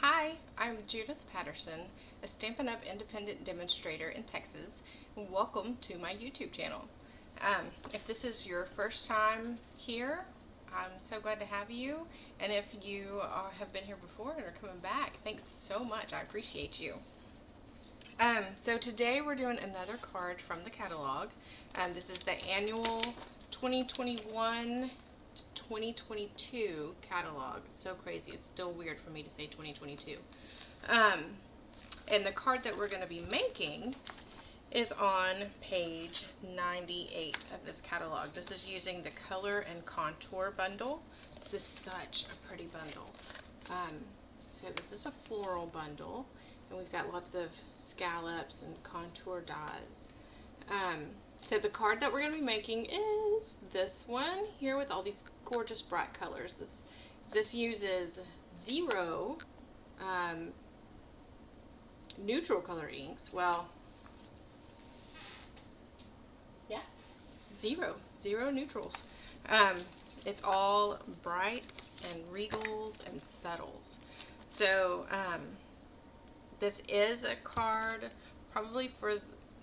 Hi, I'm Judith Patterson, a Stampin' Up! Independent demonstrator in Texas, and welcome to my YouTube channel. If this is your first time here, I'm so glad to have you, and if you have been here before and are coming back, thanks so much. I appreciate you. So today we're doing another card from the catalog. This is the annual 2021 2022 catalog. It's so crazy. It's still weird for me to say 2022. And the card that we're going to be making is on page 98 of this catalog. This is using the color and contour bundle. This is such a pretty bundle. So this is a floral bundle, and we've got lots of scallops and contour dies. So the card that we're going to be making is this one here with all these gorgeous bright colors. This uses 0 neutral color inks. Well, yeah, zero neutrals. It's all brights and regals and subtles. So this is a card probably for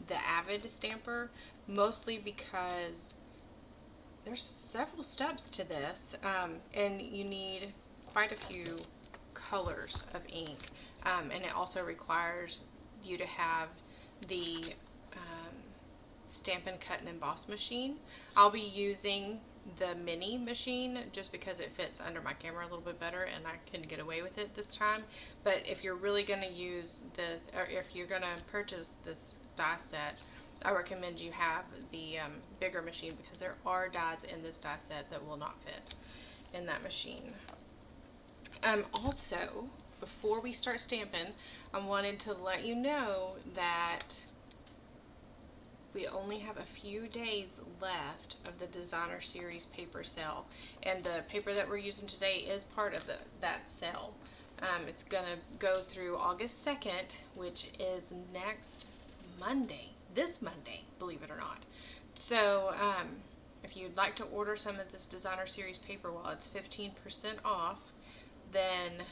the avid stamper, mostly because there's several steps to this, and you need quite a few colors of ink, and it also requires you to have the Stampin' Cut and Emboss machine. I'll be using the mini machine just because it fits under my camera a little bit better and I can get away with it this time. But if you're really going to use this, or if you're going to purchase this die set, I recommend you have the bigger machine, because there are dies in this die set that will not fit in that machine. Also, before we start stamping, I wanted to let you know that we only have a few days left of the designer series paper sale, and the paper that we're using today is part of that sale. It's gonna go through August 2nd, which is next Monday, this Monday, believe it or not. So if you'd like to order some of this designer series paper while it's 15% off, then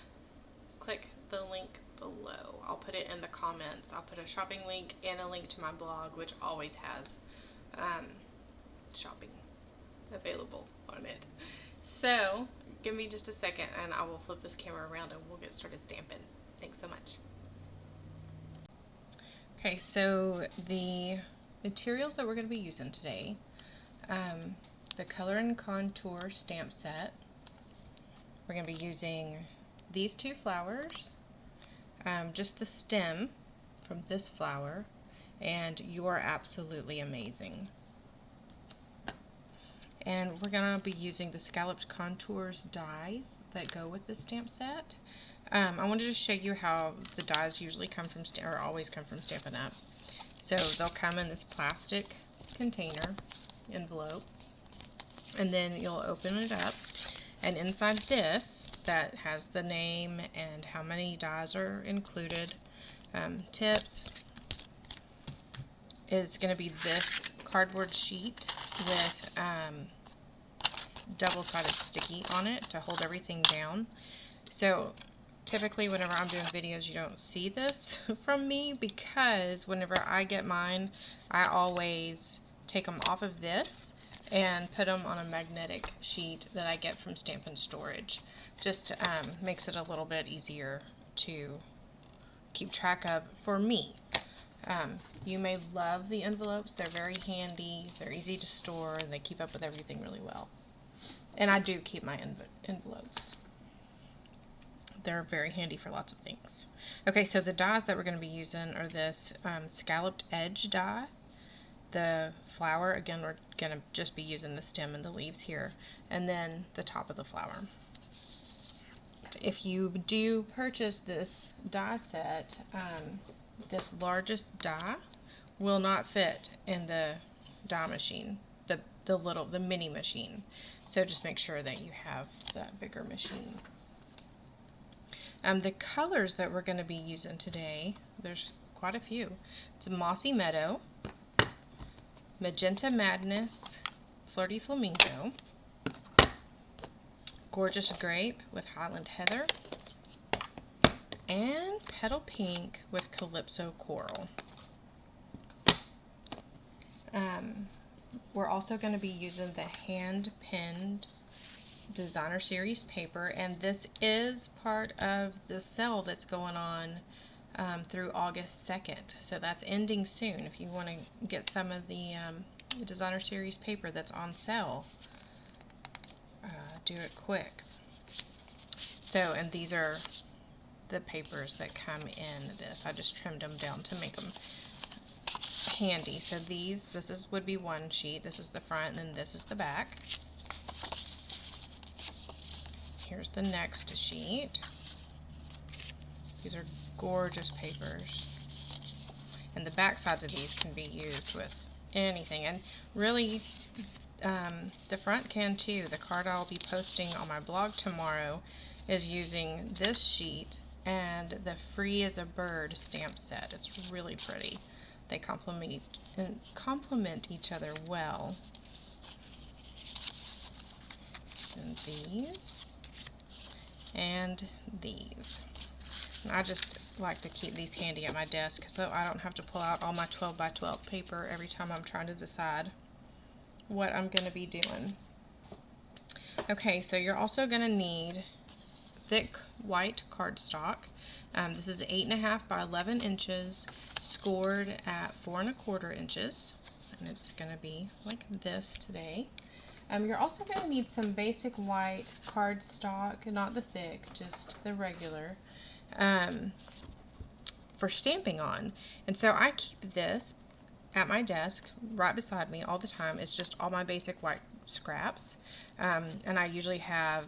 click the link below. I'll put it in the comments. I'll put a shopping link and a link to my blog, which always has shopping available on it. So give me just a second and I will flip this camera around and we'll get started stamping. Thanks so much. Okay, so the materials that we're going to be using today, the color and contour stamp set. We're going to be using these 2 flowers, just the stem from this flower, and You Are Absolutely Amazing. And we're going to be using the Scalloped Contours dies that go with the stamp set. I wanted to show you how the dies usually come from, or always come from Stampin' Up. So they'll come in this plastic container envelope, and then you'll open it up, and inside this, that has the name and how many dies are included, tips, is going to be this cardboard sheet with double-sided sticky on it to hold everything down. So typically whenever I'm doing videos you don't see this from me, because whenever I get mine I always take them off of this and put them on a magnetic sheet that I get from Stampin' Storage. Just makes it a little bit easier to keep track of for me. You may love the envelopes. They're very handy, they're easy to store, and they keep up with everything really well. And I do keep my envelopes. They're very handy for lots of things. Okay, so the dies that we're going to be using are this scalloped edge die. The flower, again, we're going to just be using the stem and the leaves here, and then the top of the flower. If you do purchase this die set, this largest die will not fit in the die machine, the mini machine. So just make sure that you have that bigger machine. The colors that we're going to be using today, there's quite a few. It's Mossy Meadow, Magenta Madness, Flirty Flamingo, Gorgeous Grape with Highland Heather, and Petal Pink with Calypso Coral. We're also going to be using the hand-pinned designer series paper, and this is part of the sale that's going on through August 2nd. So that's ending soon. If you want to get some of the designer series paper that's on sale, do it quick. So, and these are the papers that come in this. I just trimmed them down to make them handy. So would be one sheet. This is the front, and then this is the back. Here's the next sheet. These are gorgeous papers. And the back sides of these can be used with anything. And really, the front can too. The card I'll be posting on my blog tomorrow is using this sheet and the Free as a Bird stamp set. It's really pretty. They complement each other well. And these. And these. And I just like to keep these handy at my desk so I don't have to pull out all my 12 by 12 paper every time I'm trying to decide what I'm going to be doing. Okay, so you're also going to need thick white cardstock. This is 8.5 by 11 inches, scored at 4 1/4 inches, and it's going to be like this today. You're also going to need some basic white cardstock, not the thick, just the regular, for stamping on. And so I keep this at my desk right beside me all the time. It's just all my basic white scraps, and I usually have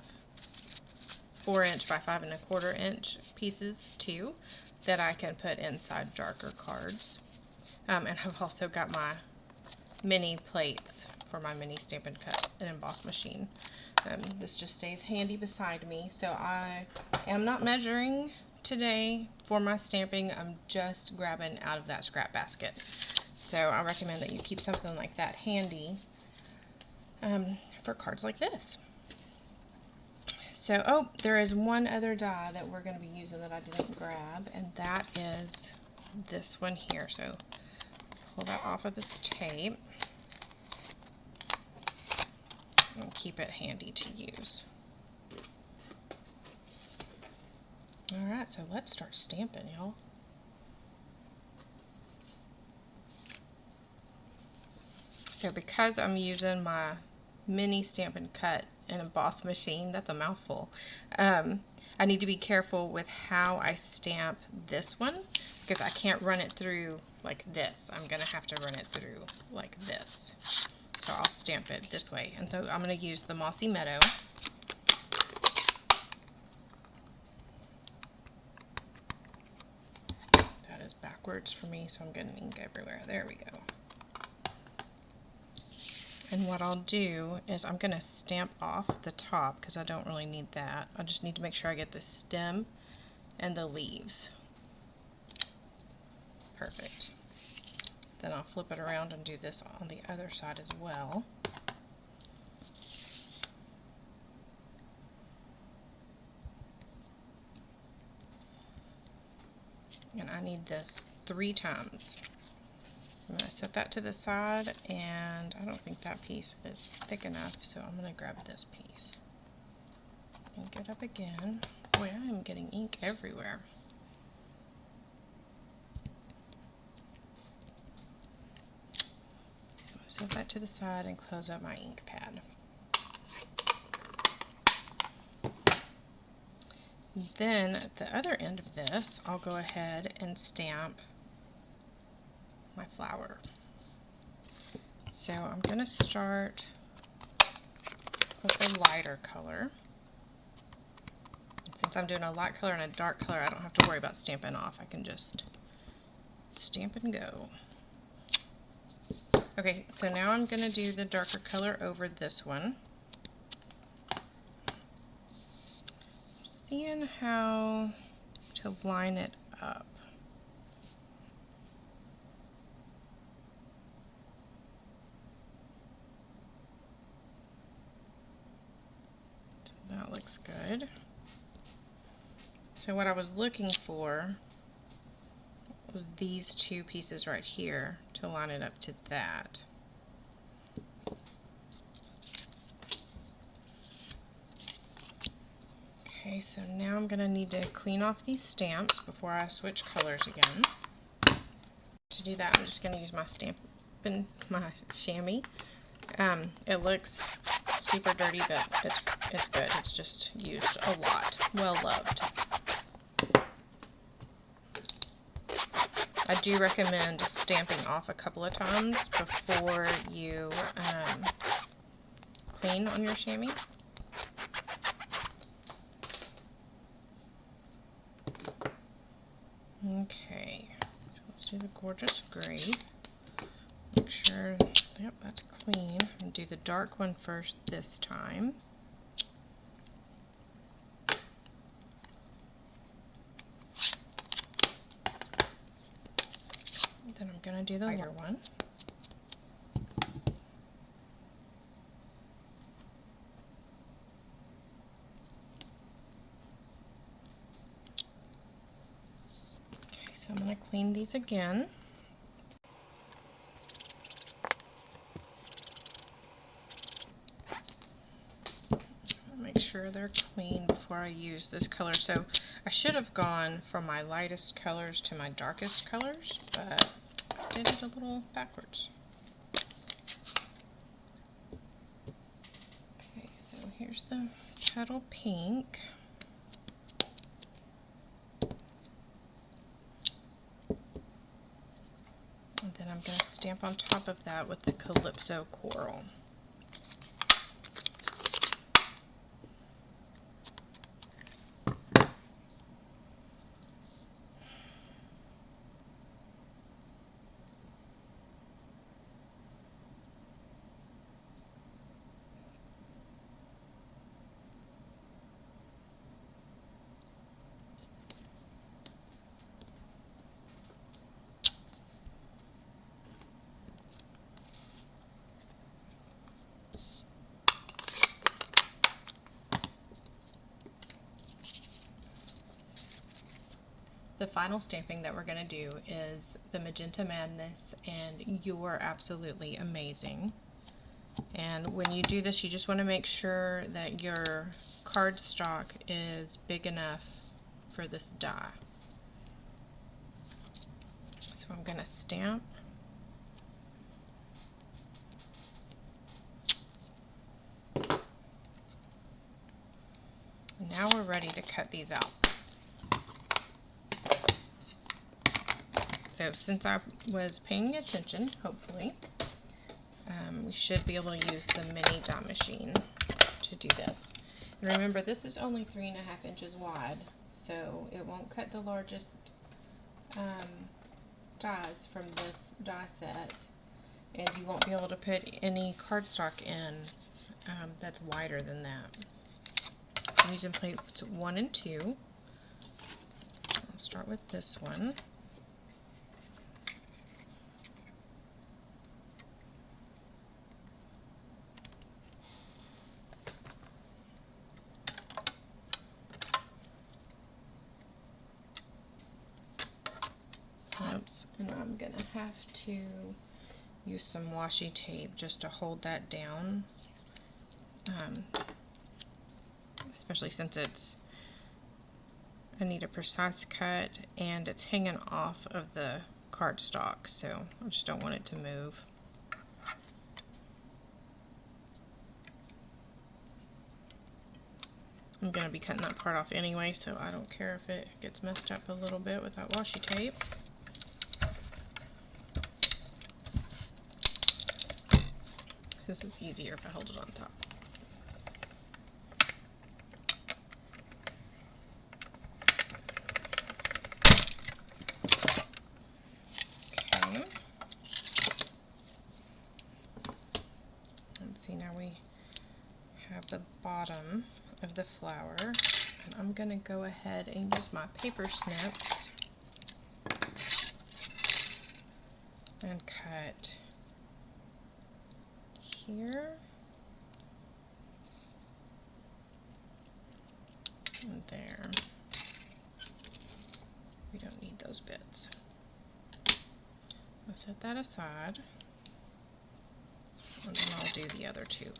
4 inch by 5 1/4 inch pieces too that I can put inside darker cards. And I've also got my mini plates for my mini Stampin' Cut and Emboss machine. This just stays handy beside me. So I am not measuring today for my stamping. I'm just grabbing out of that scrap basket. So I recommend that you keep something like that handy for cards like this. So, oh, there is one other die that we're going to be using that I didn't grab, and that is this one here. So pull that off of this tape and keep it handy to use. Alright, so let's start stamping, y'all. So because I'm using my mini Stampin' Cut and Emboss machine, that's a mouthful, I need to be careful with how I stamp this one, because I can't run it through like this. I'm going to have to run it through like this. So I'll stamp it this way. And so I'm going to use the Mossy Meadow. That is backwards for me, so I'm getting ink everywhere. There we go. And what I'll do is I'm going to stamp off the top because I don't really need that. I just need to make sure I get the stem and the leaves. Perfect. Then I'll flip it around and do this on the other side as well. And I need this 3 times. I'm going to set that to the side, and I don't think that piece is thick enough, so I'm going to grab this piece. Ink it up again. Boy, I am getting ink everywhere. Set that to the side and close up my ink pad. Then at the other end of this, I'll go ahead and stamp my flower. So I'm going to start with a lighter color. And since I'm doing a light color and a dark color, I don't have to worry about stamping off. I can just stamp and go. Okay, so now I'm going to do the darker color over this one. Seeing how to line it up. That looks good. So what I was looking for was these two pieces right here to line it up to that. Okay, so now I'm going to need to clean off these stamps before I switch colors again. To do that, I'm just going to use my my chamois. It looks super dirty, but it's good. It's just used a lot. Well loved. I do recommend stamping off a couple of times before you clean on your chamois. Okay, so let's do the gorgeous gray. Make sure, yep, that's clean. And do the dark one first this time. Then I'm going to do the lighter one. Okay, so I'm going to clean these again. Make sure they're clean before I use this color. So I should have gone from my lightest colors to my darkest colors, but I did it a little backwards. Okay, so here's the petal pink. And then I'm going to stamp on top of that with the Calypso Coral. The final stamping that we're going to do is the Magenta Madness, and you're absolutely amazing. And when you do this, you just want to make sure that your cardstock is big enough for this die. So I'm going to stamp. Now we're ready to cut these out. So since I was paying attention, hopefully, we should be able to use the mini die machine to do this. And remember, this is only 3.5 inches wide, so it won't cut the largest dies from this die set, and you won't be able to put any cardstock in that's wider than that. I'm using plates 1 and 2. I'll start with this one. Oops, and I'm going to have to use some washi tape just to hold that down, especially since I need a precise cut and it's hanging off of the cardstock, so I just don't want it to move. I'm going to be cutting that part off anyway, so I don't care if it gets messed up a little bit with that washi tape. This is easier if I hold it on top. Okay. Let's see, now we have the bottom of the flower, and I'm going to go ahead and use my paper snips and cut here and there. We don't need those bits. I'll set that aside, and then I'll do the other two.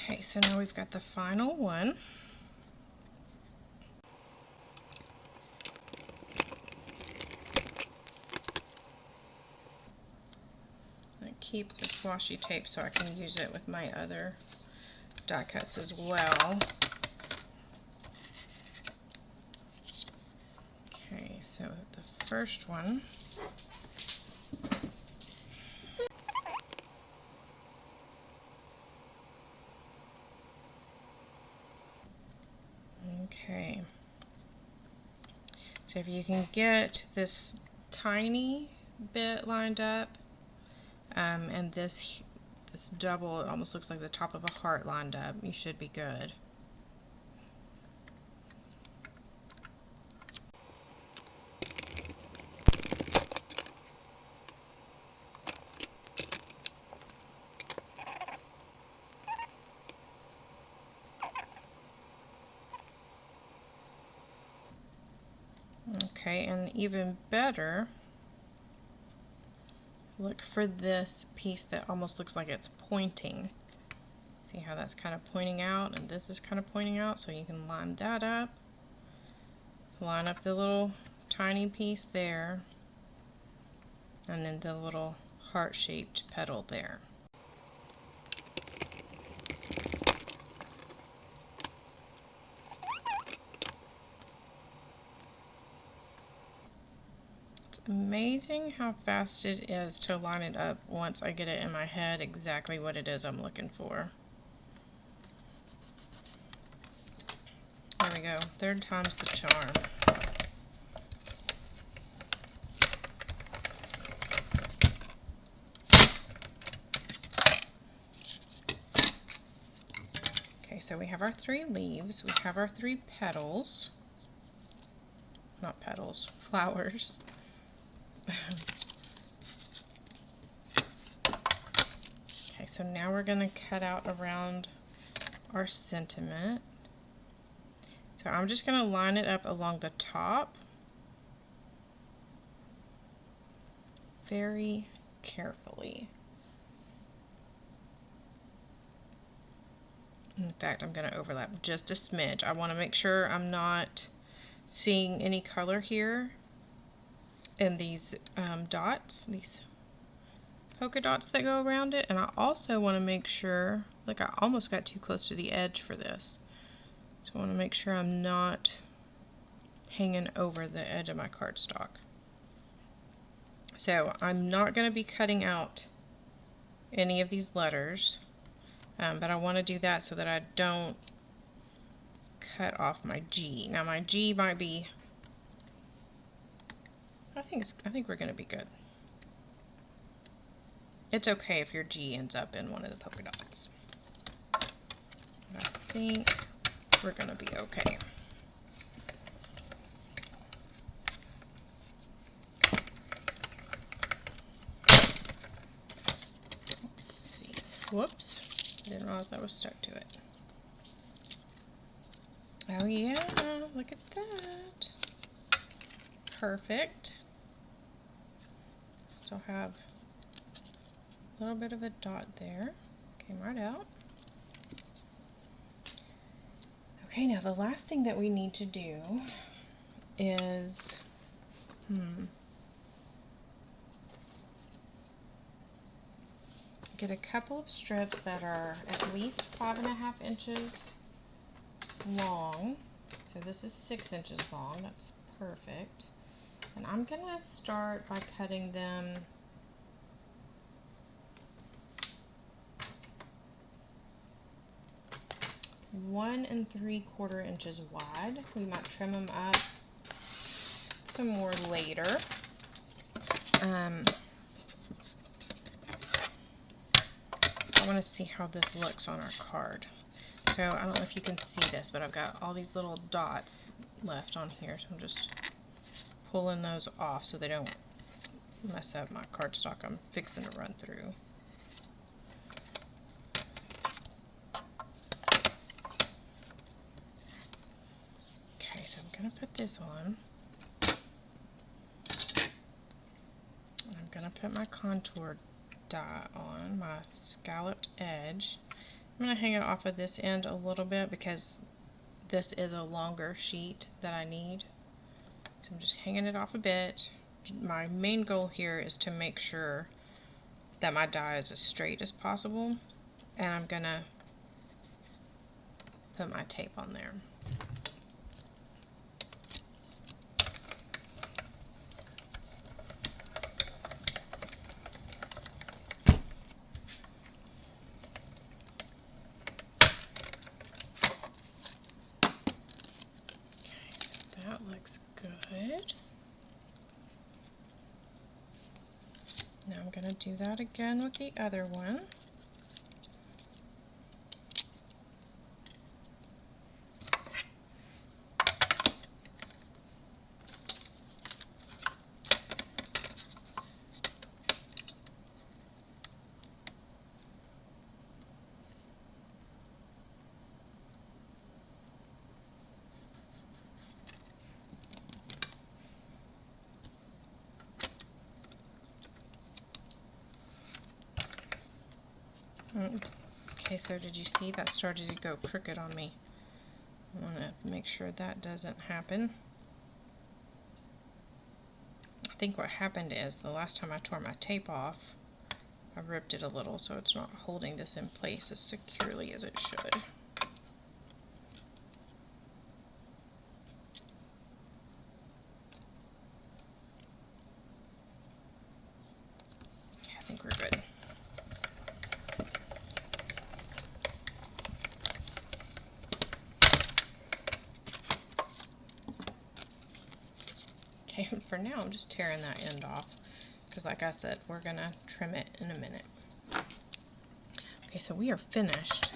Okay, so now we've got the final one. I keep the washi tape so I can use it with my other die cuts as well. Okay, so the first one. Okay, so if you can get this tiny bit lined up, and this double, it almost looks like the top of a heart lined up, you should be good. Okay, and even better, look for this piece that almost looks like it's pointing. See how that's kind of pointing out, and this is kind of pointing out, so you can line that up. Line up the little tiny piece there, and then the little heart-shaped petal there. Amazing how fast it is to line it up once I get it in my head exactly what it is I'm looking for. There we go. Third time's the charm. Okay, so we have our 3 leaves. We have our 3 petals. Not petals, flowers. Okay, so now we're going to cut out around our sentiment. So I'm just going to line it up along the top very carefully. In fact, I'm going to overlap just a smidge. I want to make sure I'm not seeing any color here in these dots, these polka dots that go around it. And I also want to make sure, look, I almost got too close to the edge for this. So I want to make sure I'm not hanging over the edge of my cardstock. So I'm not going to be cutting out any of these letters, but I want to do that so that I don't cut off my G. Now my G might be, I think we're going to be good. It's okay if your G ends up in one of the polka dots. I think we're going to be okay. Let's see. Whoops. I didn't realize that was stuck to it. Oh yeah, look at that. Perfect. Still have a little bit of a dot there. Came right out. Okay, now the last thing that we need to do is get a couple of strips that are at least 5.5 inches long. So this is 6 inches long. That's perfect. And I'm going to start by cutting them 1 3/4 inches wide. We might trim them up some more later. I want to see how this looks on our card. so I don't know if you can see this, but I've got all these little dots left on here, so I'm just pulling those off so they don't mess up my cardstock I'm fixing to run through. Okay, so I'm going to put this on. I'm going to put my contour dot on, my scalloped edge. I'm going to hang it off of this end a little bit because this is a longer sheet that I need. So I'm just hanging it off a bit. My main goal here is to make sure that my die is as straight as possible, and I'm going to put my tape on there. That looks good. Now I'm going to do that again with the other one. Okay, so did you see that started to go crooked on me? I want to make sure that doesn't happen. I think what happened is the last time I tore my tape off, I ripped it a little so it's not holding this in place as securely as it should. Okay, I think we're good. Okay, for now I'm just tearing that end off because, like I said, we're going to trim it in a minute. Okay, so we are finished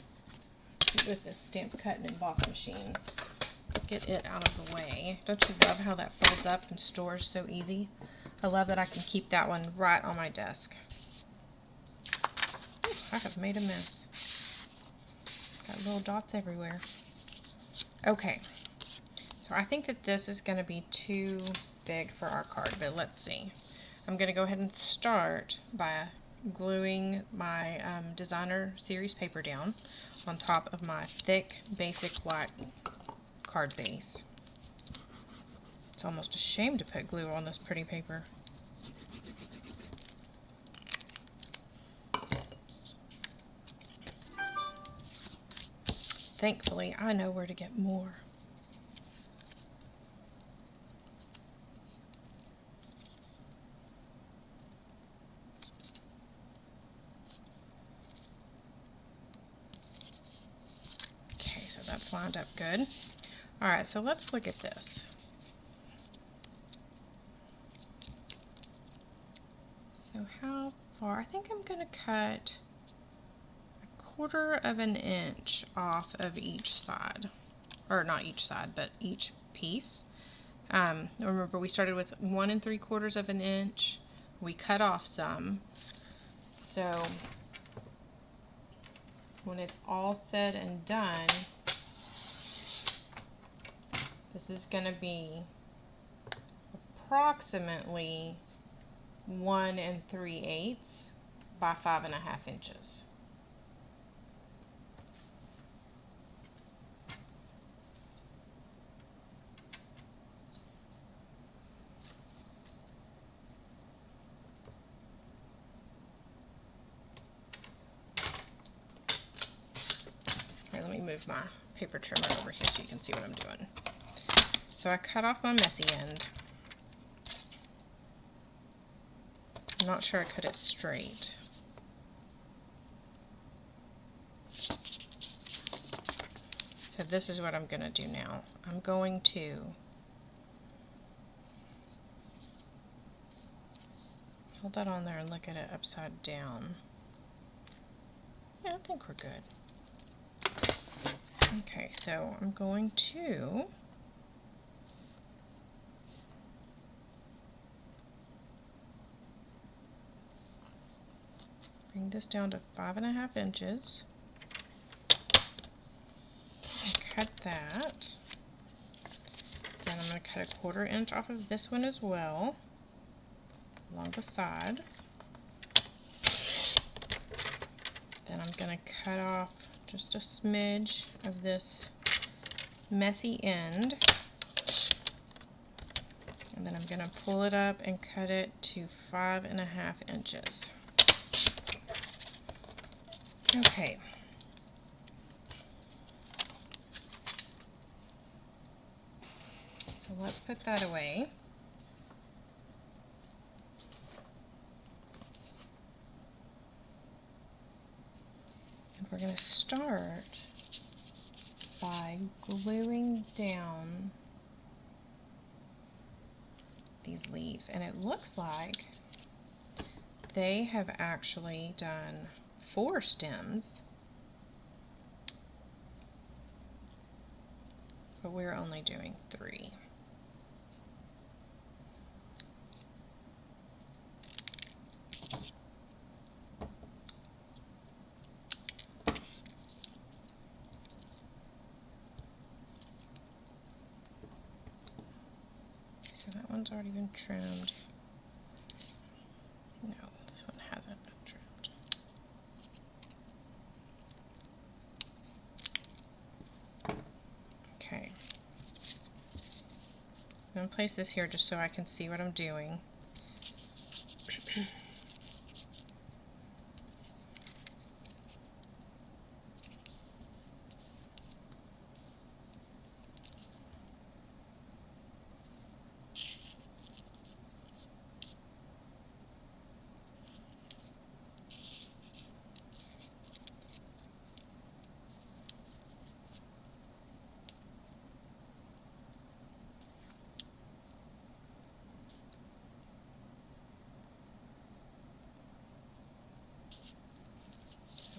with this stamp cut and emboss machine. Let's get it out of the way. Don't you love how that folds up and stores so easy? I love that I can keep that one right on my desk. Ooh, I have made a mess. Got little dots everywhere. Okay, so I think that this is going to be too big for our card, but let's see. I'm going to go ahead and start by gluing my designer series paper down on top of my thick basic white card base. It's almost a shame to put glue on this pretty paper. Thankfully, I know where to get more. Okay, so that's lined up good. Alright, so let's look at this. So how far? I think I'm going to cut 1/4 of an inch off of each side. Or not each side, but each piece. Remember, we started with 1 3/4 of an inch. We cut off some. So when it's all said and done, this is going to be approximately 1 3/8 by 5.5 inches. Okay, let me move my paper trimmer over here so you can see what I'm doing. So I cut off my messy end. I'm not sure I cut it straight. So this is what I'm going to do now. I'm going to hold that on there and look at it upside down. Yeah, I think we're good. Okay, so I'm going to bring this down to 5.5 inches and cut that. Then I'm going to cut a 1/4 inch off of this one as well along the side. Then I'm going to cut off just a smidge of this messy end, and then I'm going to pull it up and cut it to 5.5 inches. Okay. So let's put that away. And we're going to start by gluing down these leaves, and it looks like they have actually done 4 stems, but we're only doing 3. So that one's already been trimmed. No, this one hasn't been trimmed. Okay. I'm going to place this here just so I can see what I'm doing.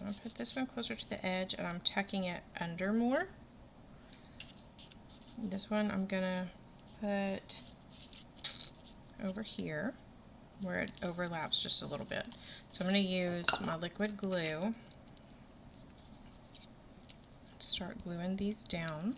I'm going to put this one closer to the edge, and I'm tucking it under more. This one I'm going to put over here where it overlaps just a little bit. So I'm going to use my liquid glue. Start gluing these down.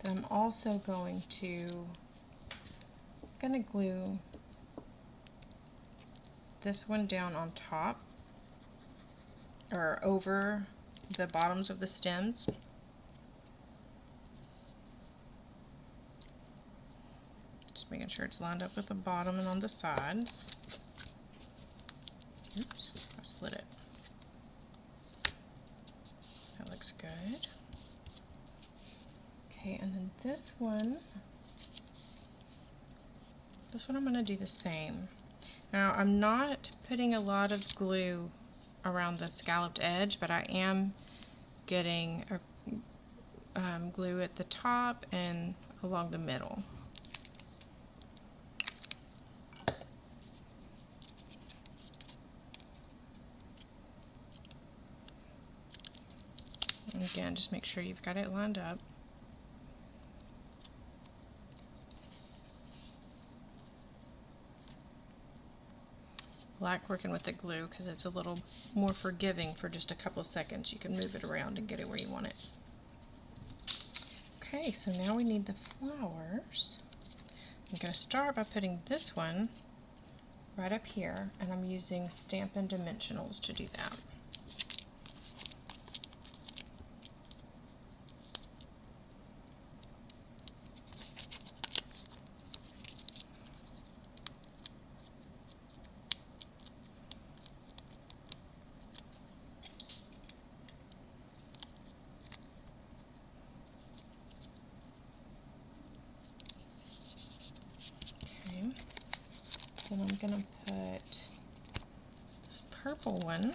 Then I'm also going to glue this one down on top or over the bottoms of the stems. Just making sure it's lined up with the bottom and on the sides. Oops, I slid it. That looks good. Okay, and then this one I'm going to do the same. Now I'm not putting a lot of glue around the scalloped edge, but I am getting glue at the top and along the middle. And again, just make sure you've got it lined up. Like working with the glue because it's a little more forgiving for just a couple of seconds. You can move it around and get it where you want it. Okay, so now we need the flowers. I'm going to start by putting this one right up here, and I'm using Stampin' Dimensionals to do that. Then I'm going to put this purple one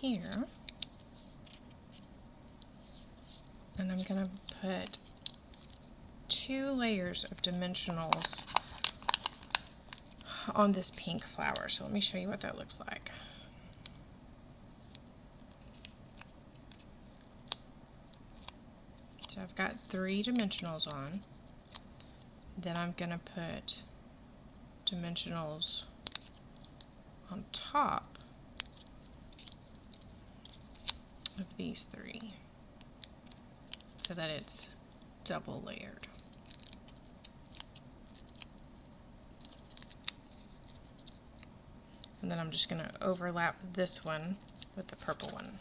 here, and I'm going to put 2 layers of dimensionals on this pink flower. So let me show you what that looks like. So I've got 3 dimensionals on. Then I'm going to put dimensionals on top of these 3 so that it's double layered. And then I'm just going to overlap this one with the purple one.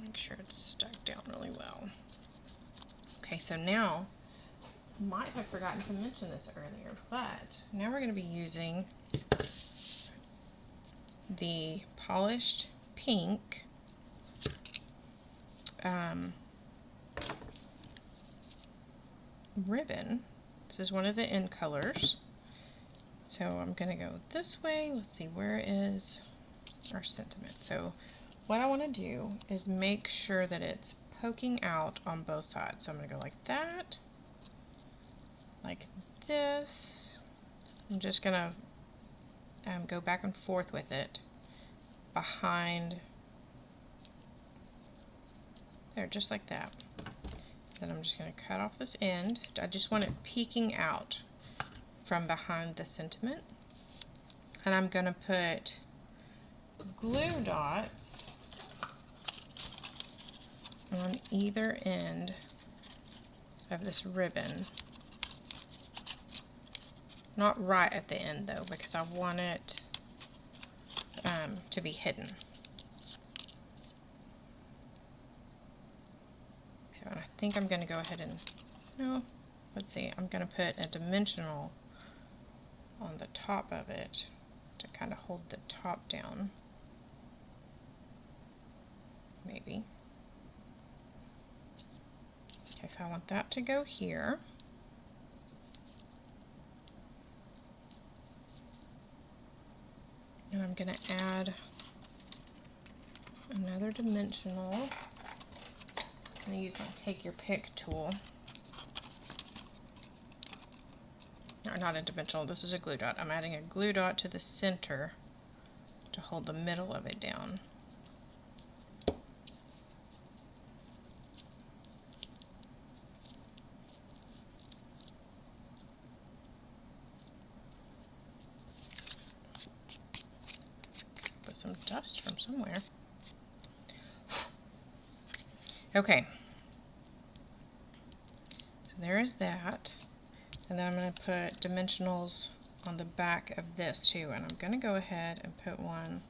Make sure it's stuck down really well. Okay, so now, might have forgotten to mention this earlier, but now we're going to be using the polished pink ribbon. This is one of the end colors. So I'm going to go this way. Let's see, where is our sentiment? So what I want to do is make sure that it's poking out on both sides. So I'm going to go like that, like this. I'm just going to go back and forth with it behind there, just like that. Then I'm just going to cut off this end. I just want it peeking out from behind the sentiment. And I'm going to put glue dots on either end of this ribbon. Not right at the end though, because I want it to be hidden. So I think I'm going to go ahead and, no, let's see, I'm going to put a dimensional on the top of it to kind of hold the top down. Maybe. Okay, so I want that to go here. And I'm going to add another dimensional. I'm going to use my Take Your Pick tool. Or not a dimensional, this is a glue dot. I'm adding a glue dot to the center to hold the middle of it down. Put some dust from somewhere. Okay. So there is that. And then I'm going to put dimensionals on the back of this too. And I'm going to go ahead and put one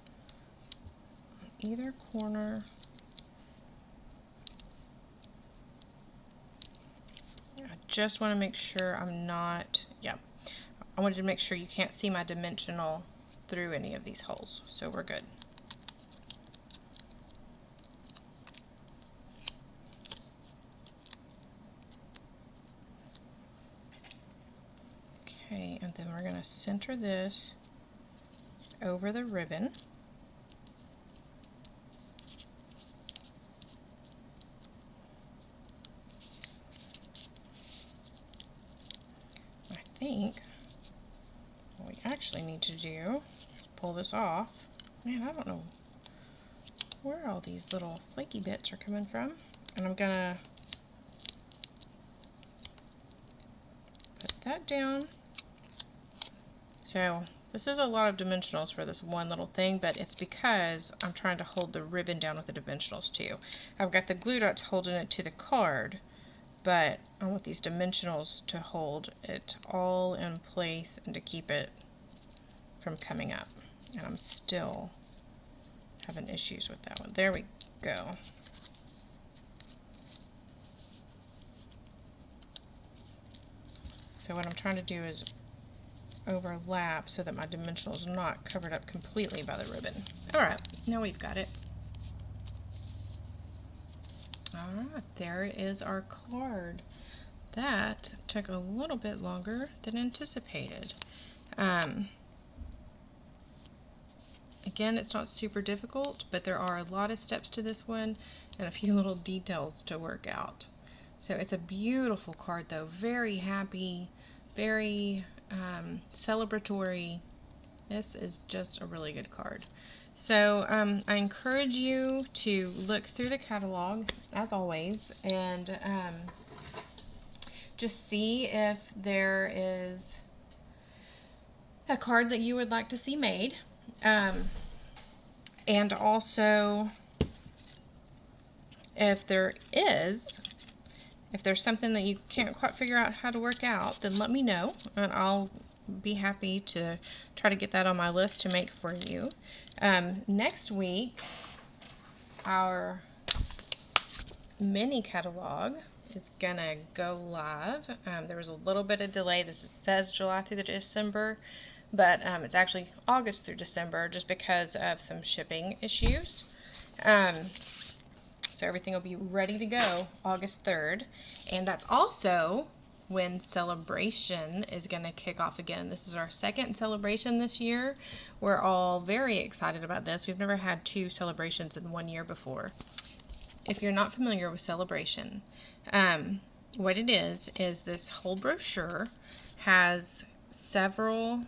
on either corner. I just want to make sure I'm not, I wanted to make sure you can't see my dimensional through any of these holes. So we're good. then we're going to center this over the ribbon. I think what we actually need to do is pull this off. Man, I don't know where all these little flaky bits are coming from. And I'm going to put that down. So this is a lot of dimensionals for this one little thing, but it's because I'm trying to hold the ribbon down with the dimensionals too. I've got the glue dots holding it to the card, but I want these dimensionals to hold it all in place and to keep it from coming up. And I'm still having issues with that one. There we go. So what I'm trying to do is overlap so that my dimensional is not covered up completely by the ribbon. Alright, now we've got it. Alright, there is our card. That took a little bit longer than anticipated. Again, it's not super difficult, but there are a lot of steps to this one and a few little details to work out. So it's a beautiful card though, very happy, very celebratory. This is just a really good card. So I encourage you to look through the catalog as always and just see if there is a card that you would like to see made. And also, if there's something that you can't quite figure out how to work out, then let me know, and I'll be happy to try to get that on my list to make for you. Next week, our mini catalog is gonna go live. There was a little bit of delay. This says July through December, but it's actually August through December just because of some shipping issues. So everything will be ready to go August 3rd, and that's also when Celebration is going to kick off again. This is our second celebration this year. We're all very excited about this. We've never had 2 celebrations in one year before. If you're not familiar with Celebration, what it is this whole brochure has several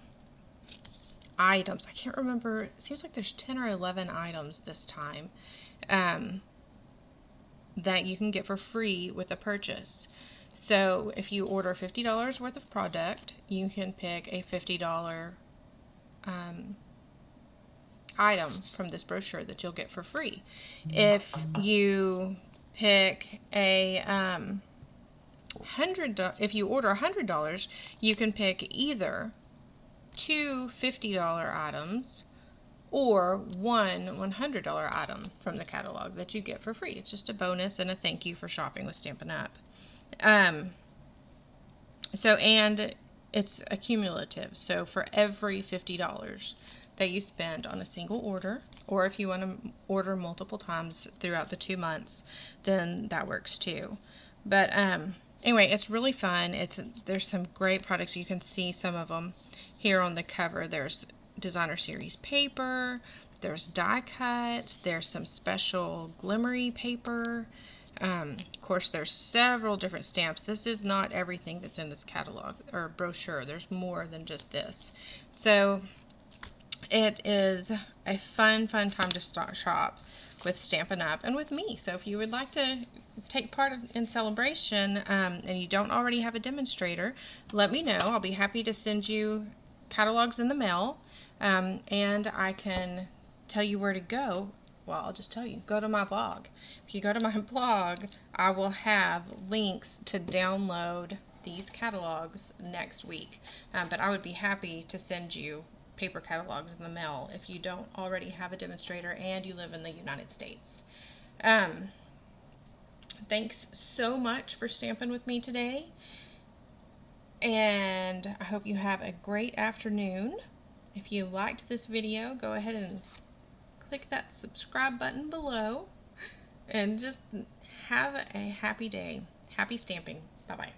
items. I can't remember, it seems like there's 10 or 11 items this time that you can get for free with a purchase. So if you order $50 worth of product, you can pick a $50 item from this brochure that you'll get for free. If you pick a if you order $100, you can pick either 2 $50 items or one $100 item from the catalog that you get for free. It's just a bonus and a thank you for shopping with Stampin' Up. And it's accumulative. So for every $50 that you spend on a single order, or if you want to order multiple times throughout the 2 months, then that works too. But anyway, it's really fun. There's some great products. You can see some of them here on the cover. There's designer series paper, there's die cuts, there's some special glimmery paper. Of course, there's several different stamps. This is not everything that's in this catalog or brochure. There's more than just this. So it is a fun time to shop with Stampin' Up and with me. So if you would like to take part in Celebration and you don't already have a demonstrator, let me know. I'll be happy to send you catalogs in the mail, and I can tell you where to go. Well, I'll just tell you, go to my blog. If you go to my blog, I will have links to download these catalogs next week, but I would be happy to send you paper catalogs in the mail if you don't already have a demonstrator and you live in the United States. Thanks so much for stamping with me today, and I hope you have a great afternoon. If you liked this video, go ahead and click that subscribe button below, and just have a happy day. Happy stamping. Bye-bye.